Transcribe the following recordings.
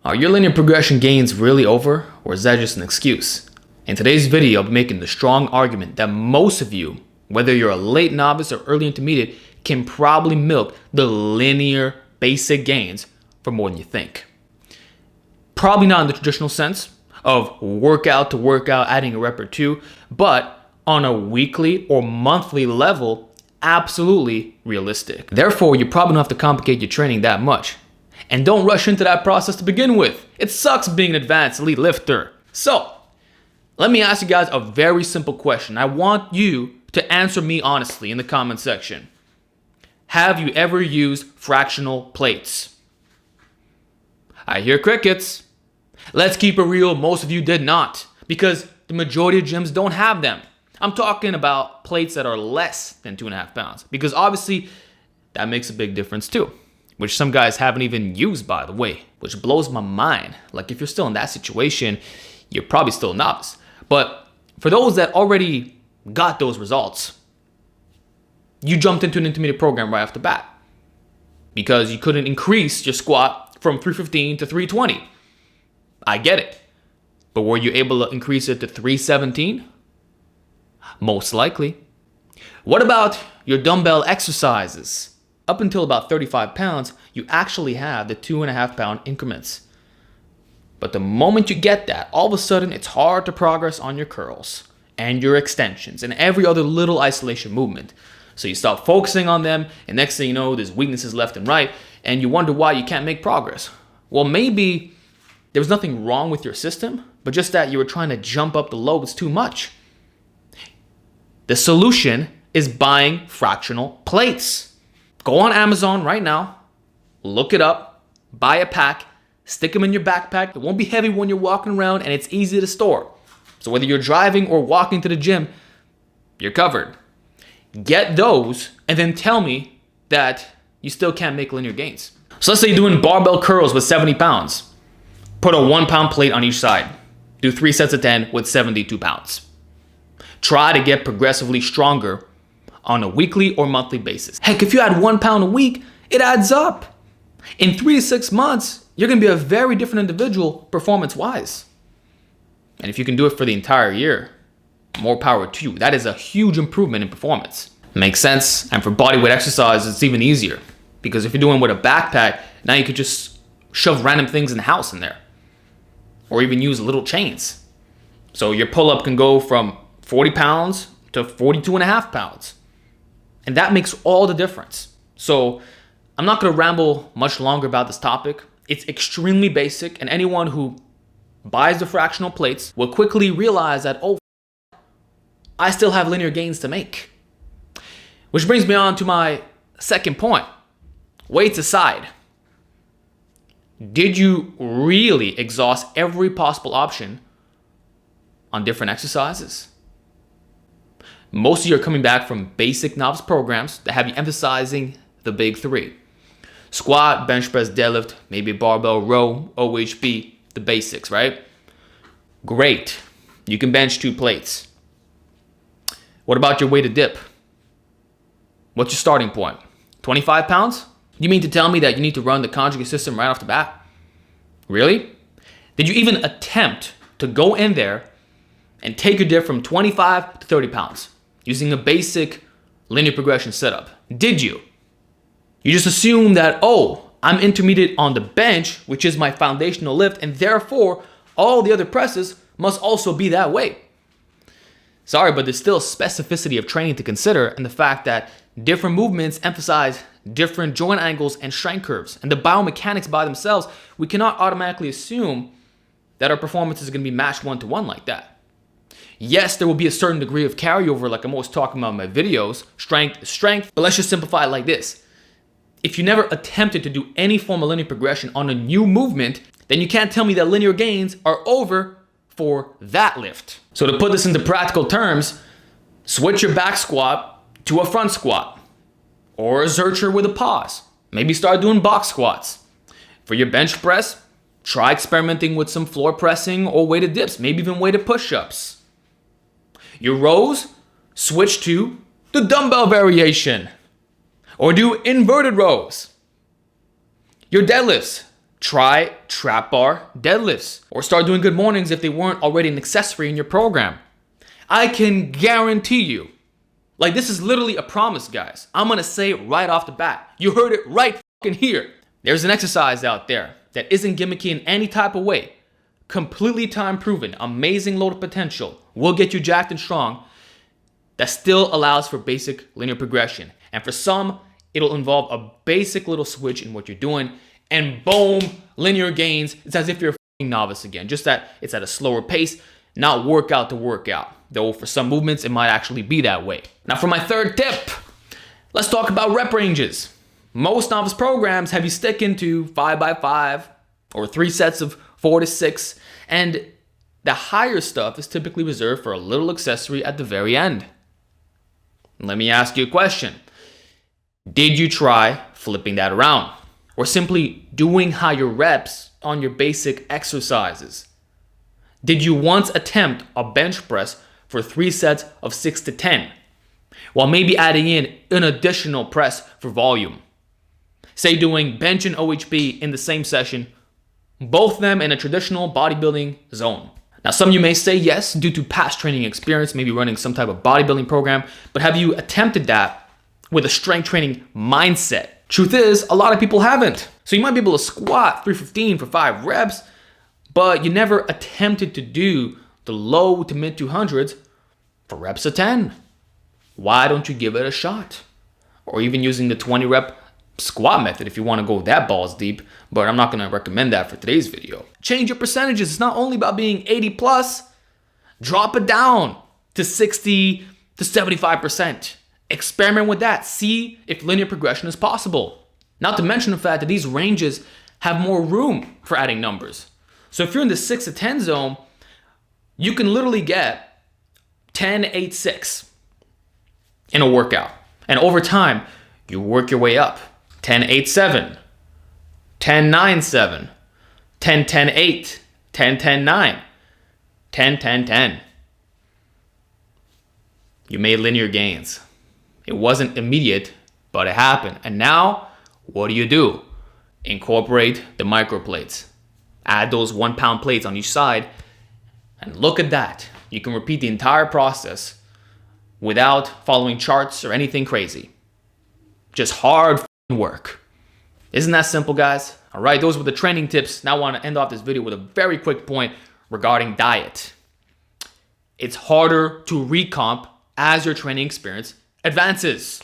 Are your linear progression gains really over, or is that just an excuse? In today's video, I'll be making the strong argument that most of you, whether you're a late novice or early intermediate, can probably milk the linear basic gains for more than you think. Probably not in the traditional sense of workout to workout, adding a rep or two, but on a weekly or monthly level, absolutely realistic. Therefore, you probably don't have to complicate your training that much. And don't rush into that process to begin with. It sucks being an advanced elite lifter. So, let me ask you guys a very simple question. I want you to answer me honestly in the comment section. Have you ever used fractional plates? I hear crickets. Let's keep it real, most of you did not, because the majority of gyms don't have them. I'm talking about plates that are less than 2.5 pounds, because obviously that makes a big difference too, which some guys haven't even used, by the way, which blows my mind. Like, if you're still in that situation, you're probably still a novice. But for those that already got those results, you jumped into an intermediate program right off the bat because you couldn't increase your squat from 315 to 320. I get it. But were you able to increase it to 317? Most likely. What about your dumbbell exercises? Up until about 35 pounds, you actually have the 2.5 pound increments. But the moment you get that, all of a sudden it's hard to progress on your curls and your extensions and every other little isolation movement. So you start focusing on them, and next thing you know, there's weaknesses left and right, and you wonder why you can't make progress. Well, maybe there was nothing wrong with your system, but just that you were trying to jump up the loads too much. The solution is buying fractional plates. Go on Amazon right now, look it up, buy a pack, stick them in your backpack. It won't be heavy when you're walking around, and it's easy to store. So whether you're driving or walking to the gym, you're covered. Get those and then tell me that you still can't make linear gains. So let's say you're doing barbell curls with 70 pounds. Put a 1 pound plate on each side. Do 3 sets of 10 with 72 pounds. Try to get progressively stronger on a weekly or monthly basis. Heck, if you add 1 pound a week, it adds up. In 3 to 6 months, you're gonna be a very different individual performance-wise. And if you can do it for the entire year, more power to you. That is a huge improvement in performance. Makes sense. And for bodyweight exercise, it's even easier. Because if you're doing with a backpack, now you could just shove random things in the house in there. Or even use little chains. So your pull-up can go from 40 pounds to 42.5 pounds. And that makes all the difference. So I'm not gonna ramble much longer about this topic. It's extremely basic, and anyone who buys the fractional plates will quickly realize that, oh, I still have linear gains to make. Which brings me on to my second point. Weights aside, did you really exhaust every possible option on different exercises? Most of you are coming back from basic novice programs that have you emphasizing the big three. Squat, bench press, deadlift, maybe barbell row, OHB, the basics, right? Great. You can bench 2 plates. What about your weighted dip? What's your starting point? 25 pounds? You mean to tell me that you need to run the conjugate system right off the bat? Really? Did you even attempt to go in there and take your dip from 25 to 30 pounds using a basic linear progression setup? Did you? You just assume that, oh, I'm intermediate on the bench, which is my foundational lift, and therefore all the other presses must also be that way. Sorry, but there's still specificity of training to consider, and the fact that different movements emphasize different joint angles and strength curves. And the biomechanics by themselves, we cannot automatically assume that our performance is going to be matched 1-to-1 like that. Yes, there will be a certain degree of carryover, like I'm always talking about in my videos. Strength is strength, but let's just simplify it like this. If you never attempted to do any form of linear progression on a new movement, then you can't tell me that linear gains are over for that lift. So to put this into practical terms, switch your back squat to a front squat or a zercher with a pause. Maybe start doing box squats. For your bench press, try experimenting with some floor pressing or weighted dips, maybe even weighted push-ups. Your rows, switch to the dumbbell variation or do inverted rows. Your deadlifts, Try trap bar deadlifts, or start doing good mornings if they weren't already an accessory in your program. I can guarantee you, like, this is literally a promise, guys. I'm gonna say it right off the bat. You heard it right fucking here. There's an exercise out there that isn't gimmicky in any type of way. Completely time proven, amazing load of potential, will get you jacked and strong, that still allows for basic linear progression. And for some, it'll involve a basic little switch in what you're doing, and boom, linear gains. It's as if you're a fucking novice again, just that it's at a slower pace, not workout to workout. Though for some movements, it might actually be that way. Now for my third tip, let's talk about rep ranges. Most novice programs have you stick into 5x5 or 3 sets of 4 to 6, and the higher stuff is typically reserved for a little accessory at the very end. Let me ask you a question. Did you try flipping that around? Or simply doing higher reps on your basic exercises? Did you once attempt a bench press for 3 sets of 6 to 10, while maybe adding in an additional press for volume? Say doing bench and OHB in the same session, both of them in a traditional bodybuilding zone. Now, some of you may say yes, due to past training experience, maybe running some type of bodybuilding program, but have you attempted that with a strength training mindset? Truth is, a lot of people haven't. So you might be able to squat 315 for 5 reps, but you never attempted to do the low to mid 200s for reps of 10. Why don't you give it a shot? Or even using the 20 rep squat method if you want to go that balls deep, but I'm not going to recommend that for today's video. Change your percentages. It's not only about being 80 plus, drop it down to 60 to 75%. Experiment with that. See if linear progression is possible. Not to mention the fact that these ranges have more room for adding numbers. So if you're in the 6 to 10 zone, you can literally get 10, 8, 6 in a workout. And over time, you work your way up. 10, 8, 7, 10, 9, 7, 10, 10, 8, 10, 10, 9, 10, 10, 10. You made linear gains. It wasn't immediate, but it happened. And now, what do? Incorporate the micro plates. Add those 1 pound plates on each side. And look at that. You can repeat the entire process without following charts or anything crazy. Just hard work. Isn't that simple, guys? All right, those were the training tips. Now I want to end off this video with a very quick point regarding diet. It's harder to recomp as your training experience advances.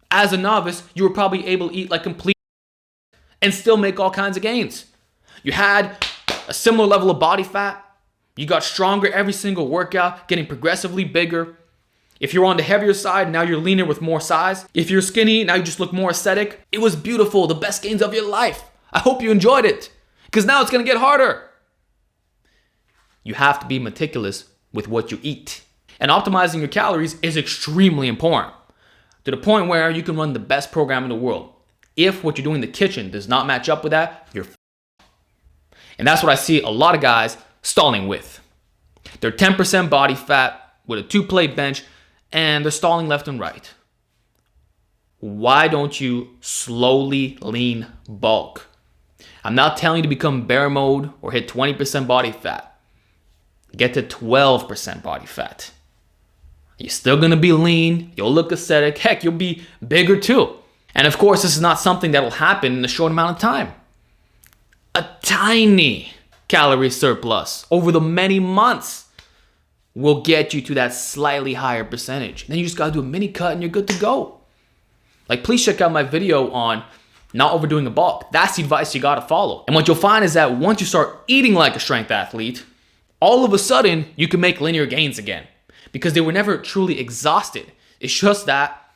As a novice, you were probably able to eat like complete and still make all kinds of gains. You had a similar level of body fat. You got stronger every single workout, getting progressively bigger. If you're on the heavier side, now you're leaner with more size. If you're skinny, now you just look more aesthetic. It was beautiful, the best gains of your life. I hope you enjoyed it, because now it's gonna get harder. You have to be meticulous with what you eat. And optimizing your calories is extremely important, to the point where you can run the best program in the world. If what you're doing in the kitchen does not match up with that, you're And that's what I see a lot of guys stalling with. They're 10% body fat with a 2-plate bench, and they're stalling left and right. Why don't you slowly lean bulk? I'm not telling you to become bear mode or hit 20% body fat. Get to 12% body fat. You're still gonna be lean, you'll look aesthetic, heck, you'll be bigger too. And of course, this is not something that'll happen in a short amount of time. A tiny calorie surplus over the many months will get you to that slightly higher percentage. Then you just gotta do a mini cut and you're good to go. Like, please check out my video on not overdoing a bulk. That's the advice you gotta follow. And what you'll find is that once you start eating like a strength athlete, all of a sudden you can make linear gains again, because they were never truly exhausted. It's just that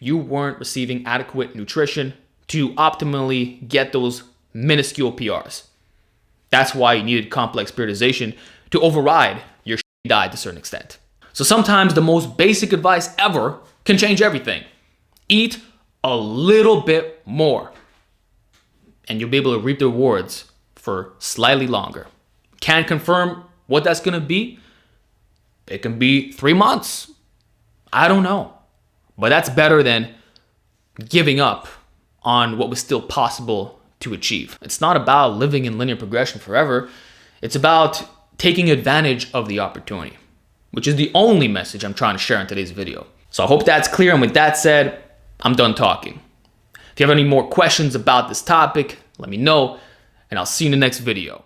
you weren't receiving adequate nutrition to optimally get those minuscule PRs. That's why you needed complex periodization to override your diet to a certain extent. So sometimes the most basic advice ever can change everything. Eat a little bit more, and you'll be able to reap the rewards for slightly longer. Can't confirm what that's gonna be. It can be 3 months. I don't know. But that's better than giving up on what was still possible to achieve. It's not about living in linear progression forever. It's about taking advantage of the opportunity, which is the only message I'm trying to share in today's video. So I hope that's clear. And with that said, I'm done talking. If you have any more questions about this topic, let me know, and I'll see you in the next video.